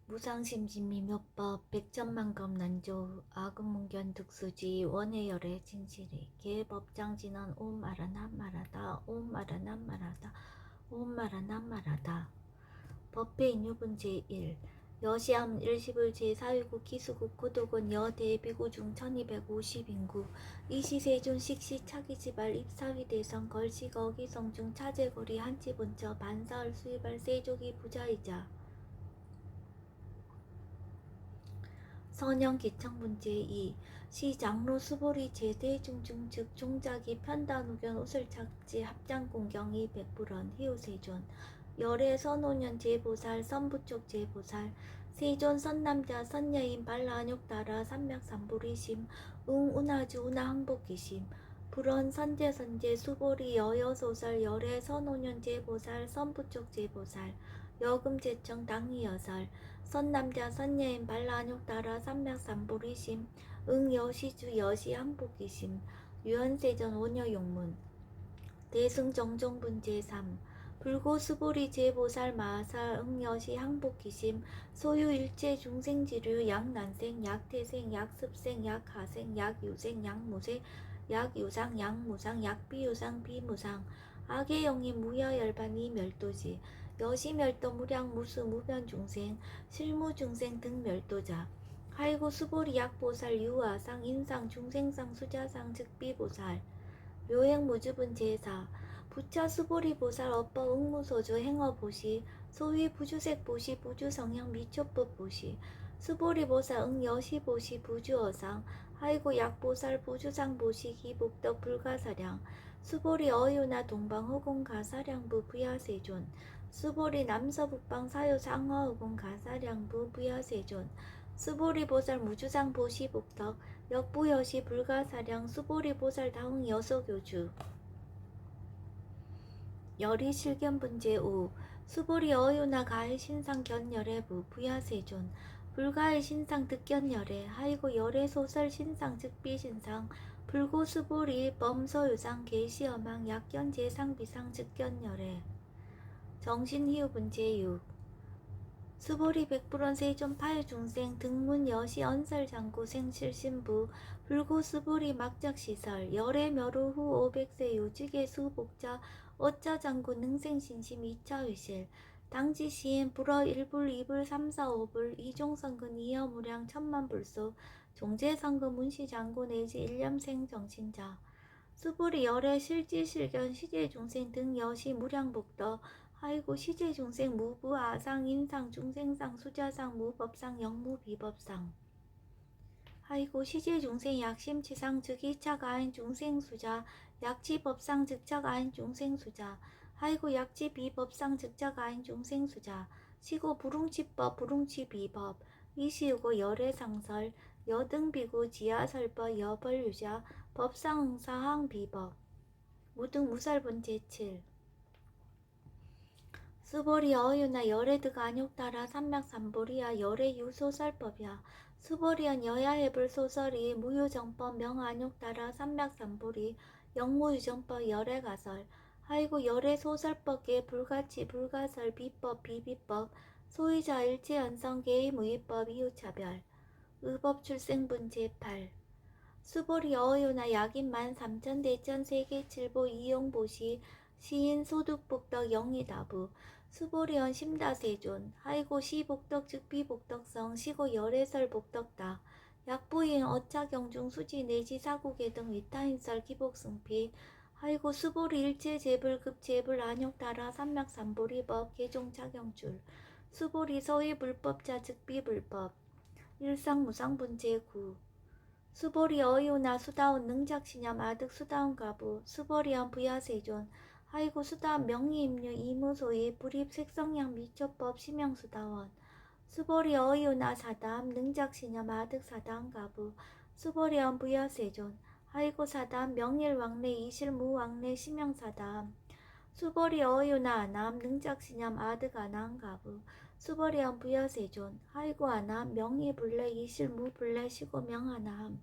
무상심신미묘법 백천만검난조 아금문견 득수지 원해열의 진실이 계법장진언 옴마라남마라다 옴마라남마라다 옴마라남마라다. 법회인유분 제1 여시함 일시불 제4위국 기수국 고독원 여대비구 중 1250인구 이시세존 식시 차기지발 입사위대성 걸식 어기성 중 차제거리 한치본처 반사얼 수입할 세족이 부자이자 선영기청분 제2 시장로 수보리 제대중중 즉 종자기 편단우견 오슬착지 합장공경이 백불원 희우세존 열애 선오년 제보살 선부쪽 제보살 세존 선남자 선여인 발라안욕따라 삼맥삼보리심 응운하주 운하항복기심 불원 선제선제 수보리 여여소설 열애 선오년 제보살 선부쪽 제보살 여금제청 당이여설 선남자 선여인 발라안욕따라 삼맥삼보리심 응여시주 여시항복기심 유현세전 원여용문 대승정종분 제3 불고수보리 제보살 마살 응여시 항복기심 소유일체 중생지류 약난생 약태생 약습생 약하생 약유생 약무생 약유상 약무상 약비유상 비무상 악의영이 무여열반이 멸도지 여시멸도 무량 무수 무변중생 실무중생 등 멸도자 하이고 수보리 약보살 유아상 인상 중생상 수자상 즉비보살 묘행무주분 제4 부처 수보리보살 업법 응무소주 행어보시 소위 부주색보시 부주성형 미초법보시 수보리보살 응여시보시 부주어상 하이고 약보살 부주상보시 기복덕 불가사량 수보리 어유나 동방허공 가사량부 부야세존 수보리 남서북방 사유상허허공 가사량부 부야세존 수보리보살 무주상보시 복덕 역부여시 불가사량 수보리보살 다흥 여소교주 열이 실견분 제5 수보리 어유나 가의 신상 견열애부 부야세존 불가의 신상 득견열애 하이고 열애 소설 신상 즉비신상 불고 수보리 범서유상 계시어망 약견 제상비상 즉견열애 정신희우분 제6 수보리 백불원 세존 파유중생 등문 여시 언설장구 생실신부 불고 수보리 막작시설 열애 멸후 후 500세 요직의 수복자 어짜장구 능생신심 2차위실 당지시인 불어 1불 2불 3, 4, 5불 이종성근 이여무량 천만불소 종제성근 문시장구 내지 일념생 정신자 수보리 열애 실지실견 시제중생 등 여시 무량복덕 하이고 시제중생 무부 아상 인상 중생상 수자상 무법상 영무비법상 하이고 시제중생 약심치상 즉 2차 가인 중생수자 약치법상 즉차 가인 중생수자 하이고 약치비법상 즉차 가인 중생수자 시고 불웅치법 불웅치비법 이시우고 열애상설 여등비구 지하설법 여벌유자 법상응사항비법 무등무살분 제7 수보리 어유나 열애드가 안욕따라 삼맥삼보리야 열애유소설법이야 수보리언 여야해불 소설이 무유정법 명안욕따라 삼맥삼보리 영무유정법 열애가설 하이고 열애소설법계 불가치 불가설 비법 비비법 소유자 일체연성 개의무위법 이유차별 의법출생분 제8 수보리 어유나 약인만 삼천대천 세계칠보 이용보시 시인 소득복덕 영이다부 수보리언 심다세존 하이고 시복덕 즉비복덕성 시고 열애설 복덕다 약부인 어차경중 수지 내지 사국의 등 위타인설 기복승필 하이고 수보리 일체 재불급 재불 안욕따라 삼맥삼보리법 개종차경줄 수보리 서위불법자 즉비불법 일상무상분 제9 수보리 어이오나 수다운 능작시념 아득 수다운 가부 수보리언 부야세존 하이고 수다운 명의임류 이무소의 불입 색성량 미초법 심형수다원 수보리 어이오나 사담 능작시념 아득 사다운 가부 수보리언 부야세존 하이고 사담 명일왕래 이실무왕래 심형사담 수보리 어이오나 아남 능작시념 아득 아나한 가부 수보리언 부야세존 하이고 아남 명의불래 이실무불래 시고명하남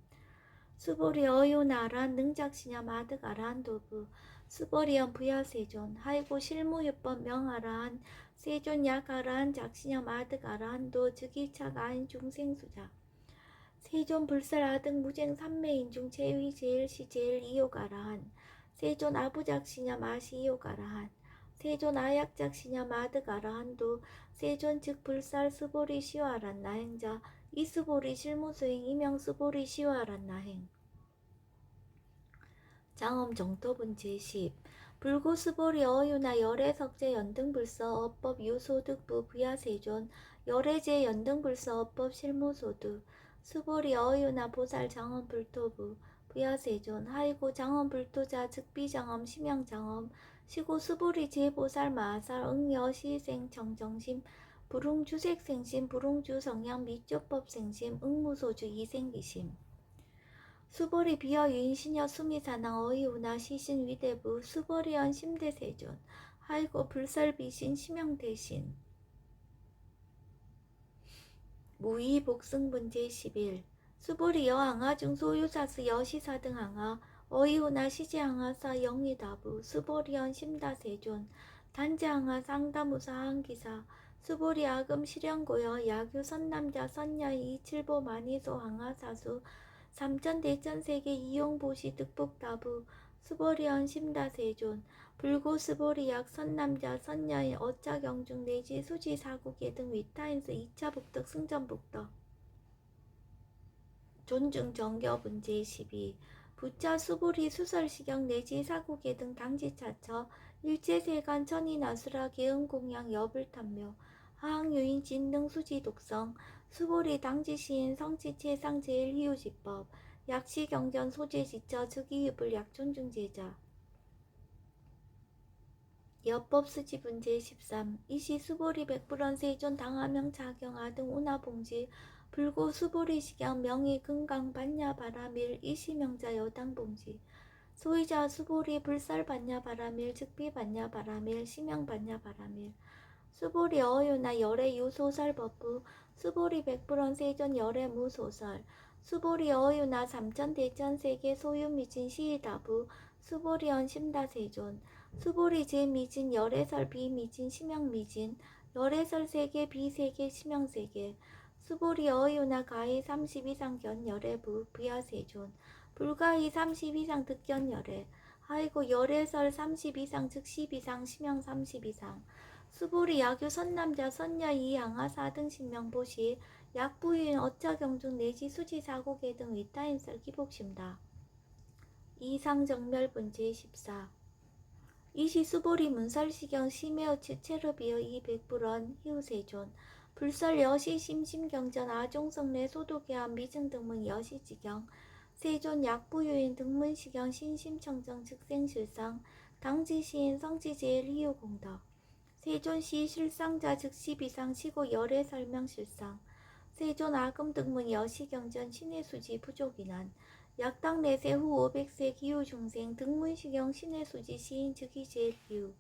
수보리 어유나 아란 능작시념 아득 아란도부 수보리언 부야세존 하이고 실무유법 명하라한 세존 약하라한 작신염 아득아라한도 즉이착 아인 중생수자 세존 불살 아득 무쟁 삼매인 중 제위 제일 시 제일 이욕아라한 세존 아부작신염 아시 이욕아라한 세존 아약작신염 아득아라한도 세존 즉 불살 수보리 시와란 나행자 이수보리 실무수행 이명 수보리 시와란 나행 장엄 정토분 제10 불고수보리 어유나 열애석제 연등불서 어법 유소득부 부야세존 열애제 연등불서 어법 실무소득 수보리 어유나 보살 장엄 불토부 부야세존 하이고 장엄 불토자 즉비장엄 심양장엄 시고 수보리 제보살 마살 응여 시생 정정심 불웅주색생심 불웅주성양 미조법생심 응무소주 이생기심 수보리 비어 유인시녀 수미사낭 어이우나 시신 위대부 수보리언 심대세존 하이고 불설비신 심영대신 무의 복승분 제11 수보리 여항아 중소유사스 여시사등 항아 어이우나 시제항아사 영리다부 수보리언 심다세존 단제항아 상다무사 항기사 수보리 아금 실현고여 야규 선남자 선녀이 이칠보 만이소 항아사수 삼천대천세계 이용보시 득복다부 수보리언 심다세존 불고수보리약 선남자 선녀인 어짜경중 내지 수지사국예 등 위타인스 2차 복덕 승전복덕 존중 정겨분 제12 부차 수보리 수설시경 내지 사국예 등 당지차처 일제세간 천인아수라 계음공양 여불탐묘 하항유인 진등 수지독성 수보리 당지시인 성지체상 제일희우지법 약시경전 소재지처 즉이유불 약존중제자 여법수지분 제13 이시 수보리 백불원 세존 당하명 자경아 등 운하봉지 불고 수보리 식양 명의 금강 반야 바라밀 이시명자 여당봉지 소이자 수보리 불살 반야 바라밀 즉비 반야 바라밀 심양 반야 바라밀 수보리 어유나 열애 유소설 법부 수보리 백불원 세존 열애 무소설 수보리 어유나 삼천대천 세계 소유미진 시이다부 수보리언 심다세존 수보리 제미진 열애설 비미진 심양미진 열애설 세계 비세계 심양세계 수보리 어유나 가히 30 이상 견 열애부 부야세존 불가히 30 이상 득견 열애 하이고 열애설 30 이상 즉 10 이상 심양 30 이상 수보리 야규 선남자 선녀 이양하 4등 신명보시 약부유인 어차경중 내지 수지사고계 등 위타인설 기복심다. 이상정멸분 제14 이시 수보리 문설시경 심해어치 체르비어 이백불원 희우세존 불설 여시 심심경전 아종성내 소도계함 미증등문 여시지경 세존 약부유인 등문시경 신심청정 즉생실상 당지시인 성지제일 희우공덕 세존시 실상자 즉시비상 시고 열애 설명실상 세존 아금등문 여시경전 신의수지 부족인한 약당 내세 후 500세 기후중생 등문시경 신의수지 시인 즉이 제일 기후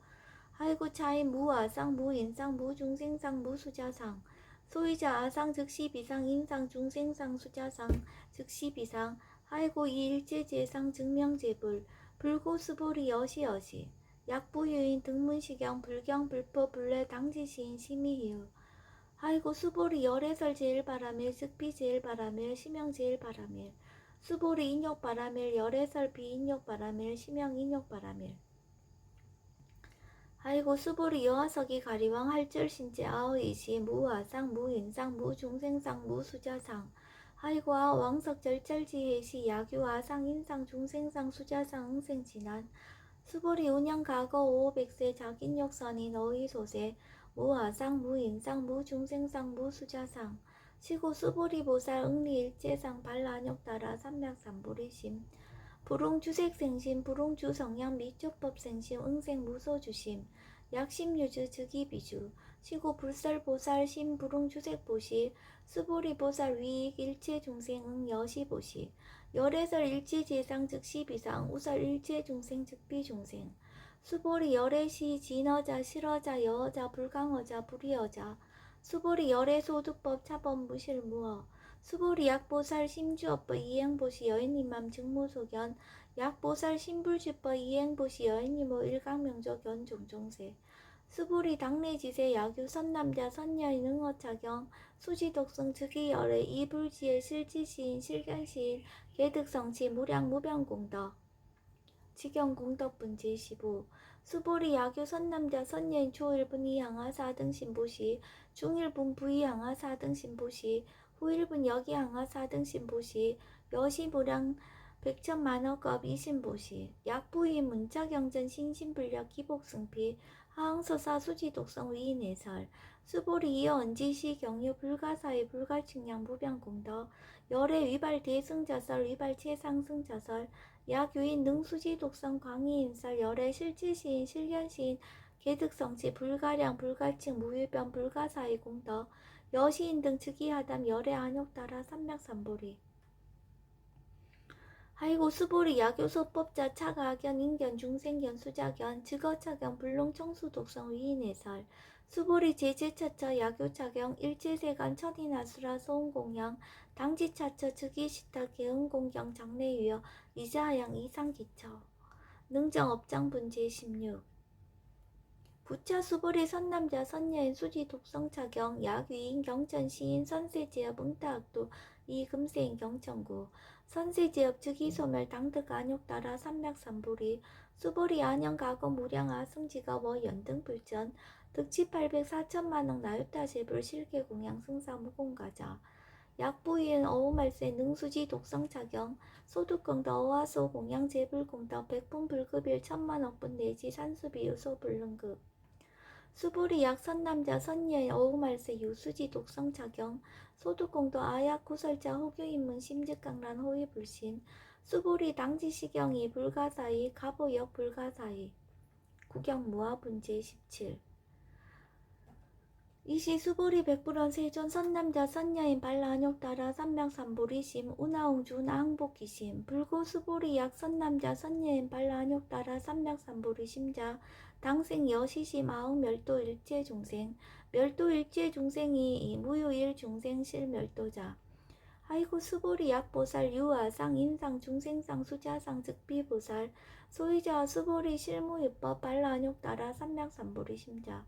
하이고 차인 무아상 무인상 무중생상 무수자상 소이자 아상 즉시비상 인상 중생상 수자상 즉시비상 하이고 이일제제상 증명제불 불고수보리 여시여시 약부유인 등문시경 불경 불포 불례 당지시인 심의희우 하이고 수보리 열애설 제일바라밀 즉비 제일바라밀 심영 제일바라밀 수보리 인욕바라밀 열애설 비인욕바라밀 심영 인욕바라밀 하이고 수보리 여하석이 가리왕 할절신제 아의시 무화상 무인상 무중생상 무수자상 하이고 아왕석 절절지혜시 야규 아상 인상 중생상 수자상 응생진한 수보리 운양 과거 500세 자긴욕선인 어의소세 무아상 무인상 무중생상 무수자상 시고 수보리 보살 응리일제상 발란욕따라 삼맥삼보리심 불웅주색생심 불웅주성양 미조법생심 응생무소주심 약심유주 즉이비주 시고 불설보살 심불웅주색보시 수보리보살 위익 일체중생 응여시보시 열애설 일체제상 즉시비상 우설 일체중생 즉비중생 수보리 열애시 진어자 실어자 여어자 불강어자 불이어자 수보리 열애소득법 차범무실무어 수보리 약보살 심주업보 이행보시 여인님맘 증무소견 약보살 신불주법 이행보시 여인님호 일강명조견 종종세 수보리 당내지세 야규 선남자 선여인 응어차경 수지독성 즉위열애 이불지의 실지시인 실견시인 계득성치 무량 무병공덕 직경공덕분지 15 수보리 야규 선남자 선여인 초일분 이항하 4등 신보시 중일분 부이항하 4등 신보시 후일분 여기항하 4등 신보시 여시무량 백천만억업 이신보시 약부이 문자경전 신신불력 기복승피 하항서사 수지독성 위인해설 수보리 이어 언지시 경유 불가사의 불가측량 무병공덕 열애 위발 대승자설 위발 최상승자설 약유인 능수지 독성 광희인설 열애 실지시인 실견시인 계득성치 불가량 불가칭 무유변 불가사의 공덕 여시인 등 즉위하담 열애 안욕따라 삼맥삼보리 하이고 수보리 야교소법자 차가견 인견 중생견 수자견 즉어차견 불롱청수 독성 위인해설 수보리 제제차처 야교차경 일제세간 천인아수라 소음공양 당지차처 즉위시타 개응공경 장래유여 이자하양 이상기처 능정업장분제 16 부차 수보리 선남자 선여인 수지 독성차경 약위인 경천시인 선세제업 응타학도 이금세인 경천구 선세제업 즉위소멸 당득 안욕따라 삼맥삼보리 수보리 안영가거 무량아 승지가 워 연등불전 득치 800 4천만억 나유타제불 실계공양 승사 무공가자 약부인 어우말세 능수지 독성차경 소득공덕 어화소 공양제불공덕 백분불급일 천만억분 내지 산수비 유소불능급 수보리 약 선남자 선여인 어우말세 유수지 독성차경 소득공도 아약 구설자 호교인문 심즉강란 호위불신 수보리 당지시경이 불가사의 가보역 불가사의 구경무화분제 17 이시 수보리 백불원 세존 선남자 선여인 발라한욕따라 삼명삼보리심 운하웅주 나항복기심 불고 수보리 약 선남자 선여인 발라한욕따라 삼명삼보리심자 당생 여시심 아웅 멸도 일체중생 멸도 일체중생이 무유일 중생실 멸도자 아이고 수보리 약보살 유아상 인상 중생상 수자상 즉비보살 소이자 수보리 실무유법 발라한욕따라 삼명삼보리심자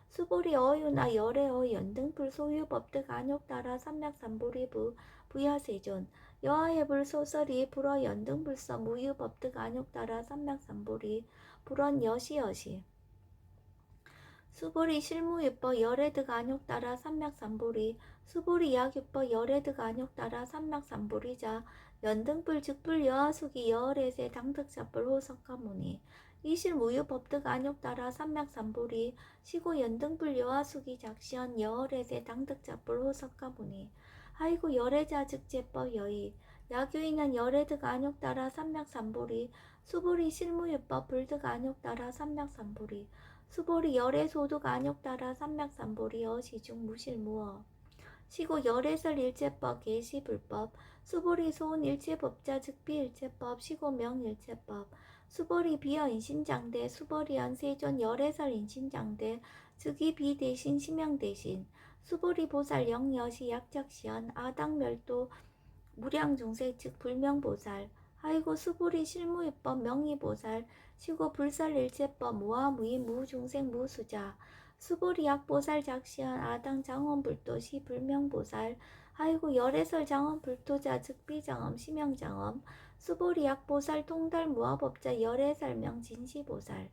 수보리 어유나 열애어 연등불 소유법득 안욕따라 삼맥삼보리부 부야세존 여하해불 소설이 불어 연등불서 무유법득 안욕따라 삼맥삼보리 불원 여시여시 수보리 실무유법 열애득 안욕따라 삼맥삼보리 수보리 약유법 열애득 안욕따라 삼맥삼보리자 연등불 즉불 여하수기 여월에세 당득자불 호석가무니 이실 무유법득 안욕따라 삼맥삼보리 시고 연등불 여하수기 작시연 여월에세 당득자불 호석가무니 하이고 열애자 즉제법 여의 야교인은 열애득 안욕따라 삼맥삼보리 수보리 실무유법 불득 안욕따라 삼맥삼보리 수보리 열애소득 안욕따라 삼맥삼보리 어시중 무실무어 시고 열애설 일체법 계시불법 수보리 소은 일체법자 즉비일체법 시고 명일체법 수보리 비어 인신장대 수보리연 세존 열애설 인신장대 즉이 비대신 심형대신 수보리 보살 영여시 약작시연 아당멸도 무량중생 즉 불명보살 하이고 수보리 실무유법 명의보살 시고 불설일체법 무아무인 무중생 무수자 수보리 약보살 작시연 아당 장엄불도시 불명보살 하이고 열애설 장엄불도자 즉비장엄 심형장엄 수보리 약보살 통달 무아법자 열애설명 진시보살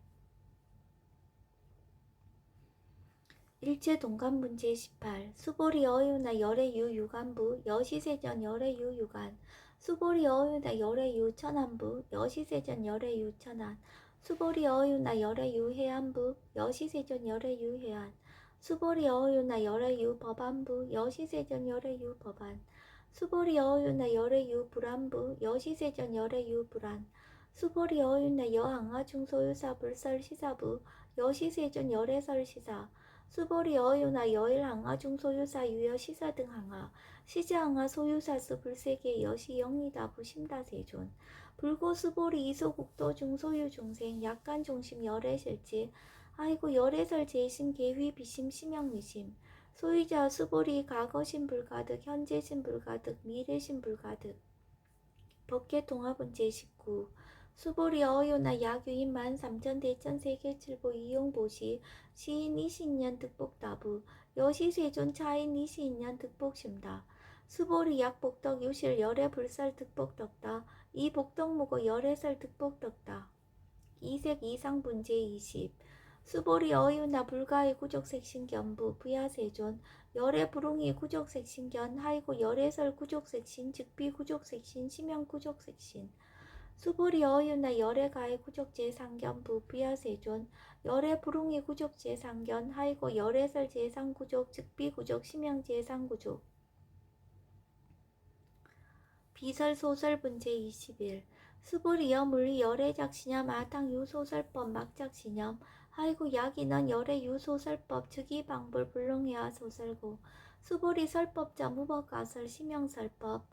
일체 동간문제 18 수보리 어유나 열애유 유간부 여시세전 열애유 유간 수보리 어유나 열애유 천안부 여시세전 열애유 천안 수보리 어유나 열애유 해안부 여시세전 열애유 해안 수보리 어유나 열애유 법안부 여시세전 열애유 법안 수보리 어유나 열애유 불안부 여시세전 열애유 불안 수보리 어유나 여항하 중소유사 불설 시사부 여시세전 열애설 시사 수보리 어유나 여일항하 중소유사 유여 시사 등 항하 시자항하 소유사수 불세계 여시 영이다 부심다세존 불고 수보리 이소국도 중소유 중생 약간 중심 열애실지 아이고 열애설 제심 계휘 비심 심형미심 소유자 수보리 과거신 불가득 현재신 불가득 미래신 불가득 법계통합은 제19 수보리 어유나 야규인 만3천 대천 세계칠보 이용보시 시인 20년 득복다부 여시세존 차인 22년 득복심다 수보리 약복덕 유실 열애 불살 득복덕다 이 복덕무고 열애살 득복덕다 이색 이상분제 20 수보리 어유나 불가의 구족색신견부 부야세존 열애 불웅이 구족색신견 하이고 열애설 구족색신 즉비 구족색신 심형 구족색신 수보리 어유나 열애가의 구족제상견부 부야세존 열애 불웅이 구족제상견 하이고 열애설 제상구족 즉비 구족 심형 제상구족 비설소설분제 21 수보리여 물리 열애작시념 아탕 유소설법 막작시념 하이고 약인원 열애 유소설법 즉이방불 불능해와 소설고 수보리 설법자 무법가설 심형설법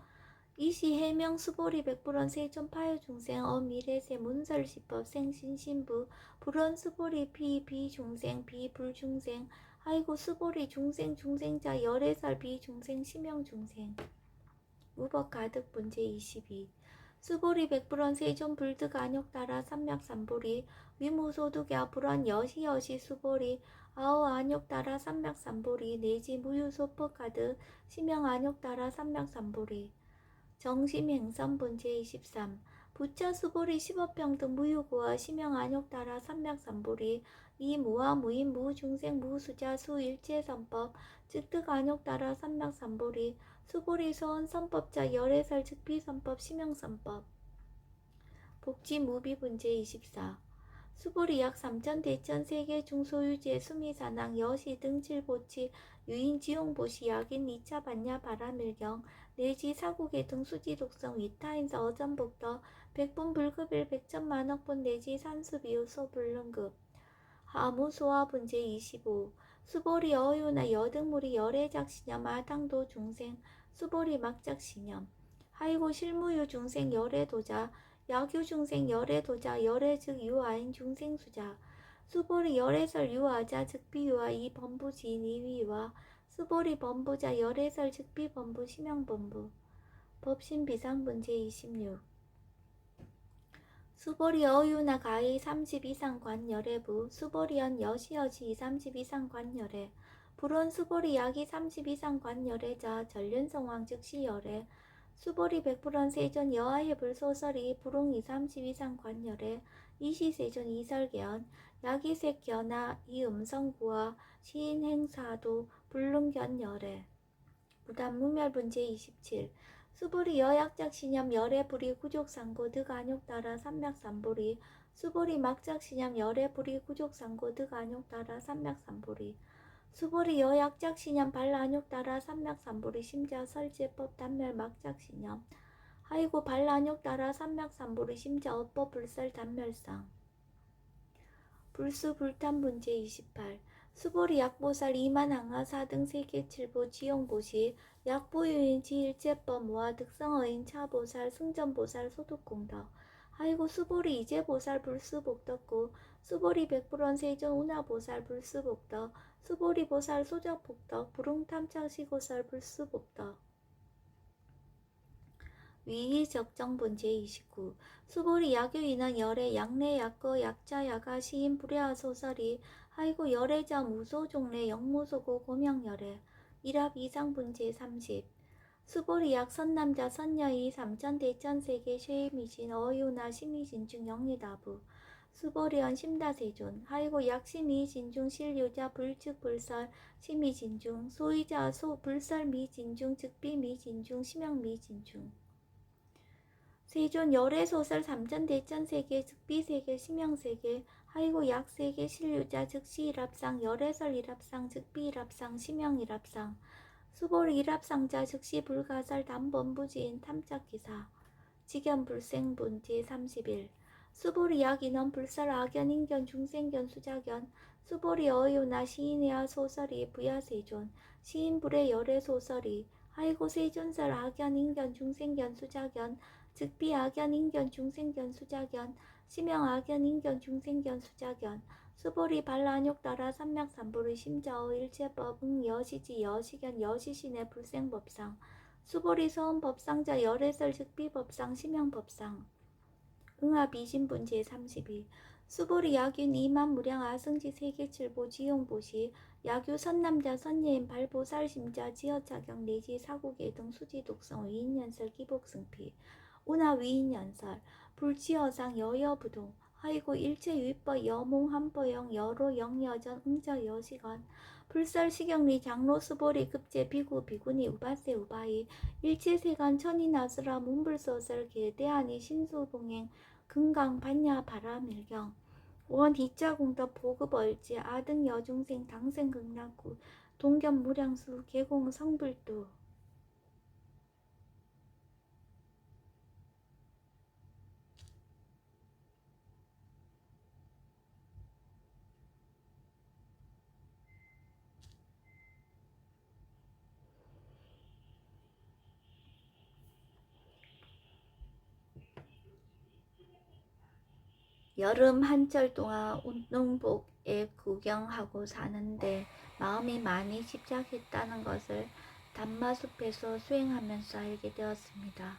이시 해명 수보리 백불원 세존 파여중생 어미래세 문설시법 생신신부 불원 수보리 비중생 비불중생 하이고 수보리 중생자 열애설 비중생 심형중생 무법가득 분제 22 수보리 백불원 세존 불득 안욕따라 삼맥삼보리 위무소득야 불원 여시여시 수보리 아오 안욕따라 삼맥삼보리 내지 무유소법가득 심형 안욕따라 삼맥삼보리 정심행선 분제 23 부처 수보리 15평등 무유고와 심형 안욕따라 삼맥삼보리 이 무와 무인 무중생 무수자 수일체선법 즉득 안욕따라 삼맥삼보리 수보리 소원 선법자 열애설 즉비선법 심형선법 복지무비분제 24 수보리 약 3천 대천 세계 중소유제 수미사낭 여시 등칠보치 유인지용보시 약인 2차 반야 바라밀경 내지 사국의 등 수지독성 위타인서 어전복더 백분불급일 백천만억분 내지 산수비우 소불능급 하무소화분제 25 수보리 어유나 여등물이 열애작시념 아당도 중생 수보리 막작시념 하이고 실무유 중생 열애도자 야규 중생 열애도자 열애 즉 유아인 중생수자 수보리 열애설 유아자 즉비유아 이 범부지인 이위와 수보리 범부자 열애설 즉비 범부 심형범부 법신 비상분제 26 수보리 어유나 가의 30 이상 관열애부 수보리연 여시여시 30 이상 관열애 불원 수보리 약이 30 이상 관열애자 전륜성왕 즉시 열애 수보리 백불원 세존 여아해불 소설이 불웅이 30 이상 관열애 이시세존 이설견 야기색견아 이음성구와 시인행사도 불능견 열애 무단무멸분제 27 수보리 여약작시념 열애불이 구족상고 득안욕따라 삼맥삼보리 수보리 막작시념 열애불이 구족상고 득안욕따라 삼맥삼보리 수보리 여약작시념 발안욕따라 삼맥삼보리 심자 설제법 단멸 막작시념 하이고 발안욕따라 삼맥삼보리 심자 어법 불설 단멸상 불수불탄분제 28 수보리 약보살 이만항하사 등 세계칠보 지용보시 약보유인 지일제법무와 득성어인 차보살 승전보살 소득공덕 하이고 수보리 이제보살 불수복덕구 수보리 백불원 세존 운하보살 불수복덕 수보리 보살 소적복덕 불웅탐착시고설 불수복덕 위희적정분제 29 수보리 야교인원 열애 양내 약거 약자 야가 시인 불야하 소설이 하이고 열애자 무소종래 영무소고 고명열애 일합 이상분제 30 수보리 약 선남자 선여이 3천 대천 세계 쉐이미신 어유나 심이진중 영리다부 수보리언 심다세존 하이고 약 심이진중 실유자 불측 불설 심이진중 소이자 소 불설 미진중 즉비 미진중 심형 미진중 세존 열애소설 3천 대천 세계 즉비 세계 심형 세계 하이고 약 세계 실유자 즉시 일합상 열애설 일합상 즉비 일합상 심형 일합상 수보리 일합상자 즉시 불가설 담범부지인 탐착기사 직연불생분 제31 수보리 약인원 불설 악연 인견 중생견 수자견 수보리 어유나 시인의하 소설이 부야세존 시인불의 열애소설이 하이고 세존설 악연 인견 중생견 수자견 즉비 악연 인견 중생견 수자견 심형 악연 인견 중생견 수자견 수보리 발란욕 따라 삼맥삼불의 심자어 일체법 여시지 여시견 여시신의 불생법상 수보리 서원법상자 열애설 즉비법상 심형법상 응합이신분 제32 수보리 야균 이만무량 아승지 세계칠보 지용보시 야규 선남자 선예인 발보 살심자 지어차경 내지 사국예 등 수지독성 위인연설 기복승피 운하 위인연설 불치어상 여여부동 하이고 일체유입법 여몽한보영 여로 영여전 응저 여시건 불설시경리 장로 수보리 급제 비구 비구니 우바세 우바이 일체세간 천이나스라 문불소설 계대하니 신수봉행 금강 반야 바라밀경 원 이자공덕 보급얼지 아등 여중생 당생 극락구 동견 무량수 계공 성불도 여름 한철 동안 운동복에 구경하고 사는데 마음이 많이 집착했다는 것을 단마숲에서 수행하면서 알게 되었습니다.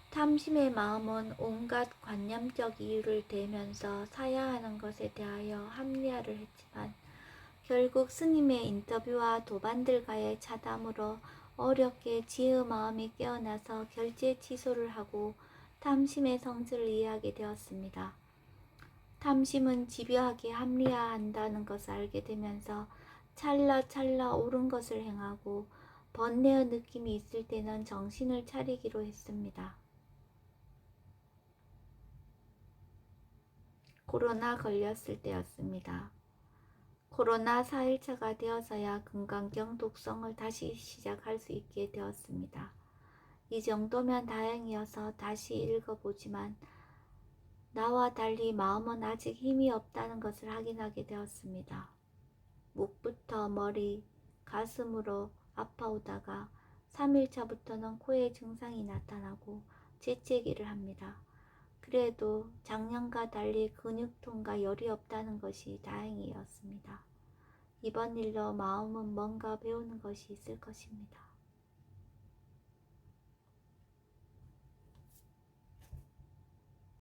탐심의 마음은 온갖 관념적 이유를 대면서 사야 하는 것에 대하여 합리화를 했지만 결국 스님의 인터뷰와 도반들과의 차담으로 어렵게 지의 마음이 깨어나서 결제 취소를 하고 탐심의 성질을 이해하게 되었습니다. 탐심은 집요하게 합리화한다는 것을 알게 되면서 찰나찰나 옳은 것을 행하고 번뇌의 느낌이 있을 때는 정신을 차리기로 했습니다. 코로나 걸렸을 때였습니다. 코로나 4일차가 되어서야 금강경 독성을 다시 시작할 수 있게 되었습니다. 이 정도면 다행이어서 다시 읽어보지만 나와 달리 마음은 아직 힘이 없다는 것을 확인하게 되었습니다. 목부터 머리, 가슴으로 아파오다가 3일차부터는 코에 증상이 나타나고 재채기를 합니다. 그래도 작년과 달리 근육통과 열이 없다는 것이 다행이었습니다. 이번 일로 마음은 뭔가 배우는 것이 있을 것입니다.